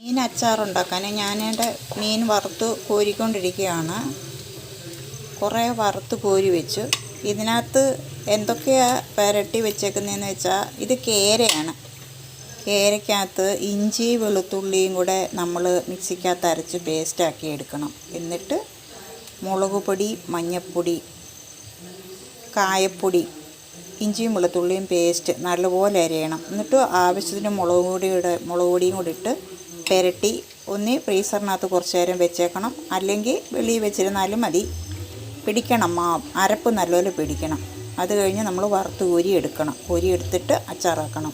മീൻ അച്ചാറുണ്ടാക്കാൻ ഞാനിവിടെ മീൻ വറുത്ത് കോരിക്കൊണ്ടിരിക്കുകയാണ്. കുറേ വറുത്ത് കോരി വെച്ചു. ഇതിനകത്ത് എന്തൊക്കെയാണ് പുരട്ടി വെച്ചേക്കുന്നതെന്ന് വെച്ചാൽ ഇത് കേരയാണ്. കേരയ്ക്കകത്ത് ഇഞ്ചി വെളുത്തുള്ളിയും കൂടെ നമ്മൾ മിക്സിക്കകത്ത് അരച്ച് പേസ്റ്റാക്കി എടുക്കണം. എന്നിട്ട് മുളക് പൊടി, മഞ്ഞൾപ്പൊടി, കായപ്പൊടി, ഇഞ്ചിയും വെളുത്തുള്ളിയും പേസ്റ്റ് നല്ലപോലെ അരയണം. എന്നിട്ട് ആവശ്യത്തിന് മുളക് പൊടിയും കൂടി ഇട്ട് പുരട്ടി ഒന്ന് ഫ്രീസറിനകത്ത് കുറച്ച് നേരം വെച്ചേക്കണം. അല്ലെങ്കിൽ വെളിയിൽ വെച്ചിരുന്നാലും മതി. പിടിക്കണം, അരപ്പ് നല്ലപോലെ പിടിക്കണം. അത് കഴിഞ്ഞ് നമ്മൾ വറുത്ത് കോരിയെടുത്തിട്ട് അച്ചാറാക്കണം.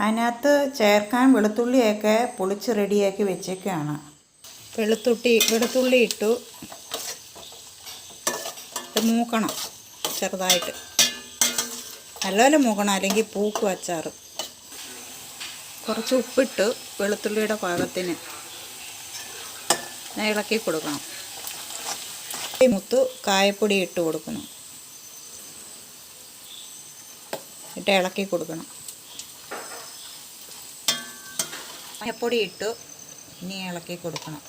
അതിനകത്ത് ചേർക്കാൻ വെളുത്തുള്ളിയൊക്കെ പൊളിച്ച് റെഡിയാക്കി വെച്ചേക്കാണ്. വെളുത്തുള്ളി ഇട്ടു മൂക്കണം ചെറുതായിട്ട്. നല്ലപോലെ മൂക്കണം, അല്ലെങ്കിൽ പൂക്കും അച്ചാറ്. കുറച്ച് ഉപ്പിട്ട് വെളുത്തുള്ളിയുടെ പാകത്തിന് ഇളക്കി കൊടുക്കണം. മുത്ത് കായപ്പൊടി ഇട്ട് കൊടുക്കണം. ഇട്ട് ഇളക്കി കൊടുക്കണം. മഞ്ഞപ്പൊടി ഇട്ടു ഇനി ഇളക്കി കൊടുക്കണം.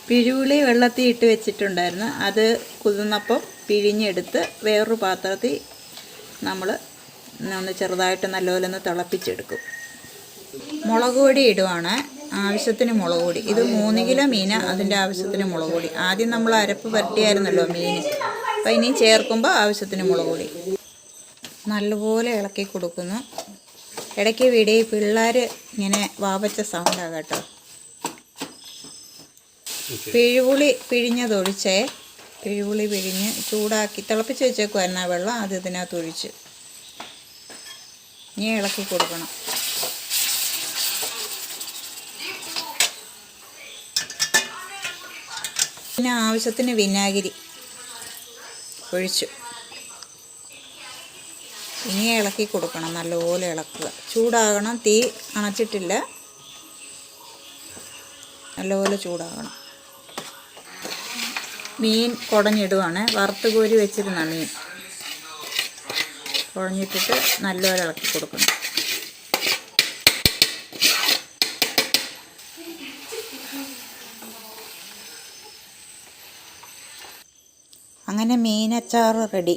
പിഴുപുളി വെള്ളത്തിൽ ഇട്ട് വെച്ചിട്ടുണ്ടായിരുന്നു. അത് കുതിർന്നപ്പം പിഴിഞ്ഞെടുത്ത് വേറൊരു പാത്രത്തിൽ നമ്മൾ ഒന്ന് ചെറുതായിട്ട് നല്ലപോലെ ഒന്ന് തിളപ്പിച്ചെടുക്കും. മുളക് പൊടി ഇടുവാണ്, ആവശ്യത്തിന് മുളക് പൊടി. ഇത് 3 കിലോ മീന്, അതിൻ്റെ ആവശ്യത്തിന് മുളക് പൊടി. ആദ്യം നമ്മൾ അരപ്പ് പരട്ടിയായിരുന്നല്ലോ മീൻ, അപ്പം ഇനി ചേർക്കുമ്പോൾ ആവശ്യത്തിന് മുളക് പൊടി. നല്ലപോലെ ഇളക്കി കൊടുക്കുന്നു. ഇടയ്ക്ക് വീടി പിള്ളേർ ഇങ്ങനെ വാവച്ച സൗണ്ടാണ് കേട്ടോ. പിഴുപുളി പിഴിഞ്ഞതൊഴിച്ചേ. പിഴുപുളി പിഴിഞ്ഞ് ചൂടാക്കി തിളപ്പിച്ച് വെച്ചേക്കുമായിരുന്നു ആ വെള്ളം. അത് ഇതിനകത്ത് ഒഴിച്ച് ഇനി ഇളക്കി കൊടുക്കണം. പിന്നെ ആവശ്യത്തിന് വിനാഗിരി ഒഴിച്ചു ഇനി ഇളക്കി കൊടുക്കണം. നല്ലപോലെ ഇളക്കുക. ചൂടാകണം, തീ അണച്ചിട്ടില്ല, നല്ലപോലെ ചൂടാകണം. മീൻ കുടഞ്ഞിടുവാണ്. വറുത്ത് കോരി വെച്ചിരുന്ന മീൻ കുടഞ്ഞിട്ടിട്ട് നല്ലപോലെ ഇളക്കി കൊടുക്കണം. അങ്ങനെ മീനച്ചാറ് റെഡി.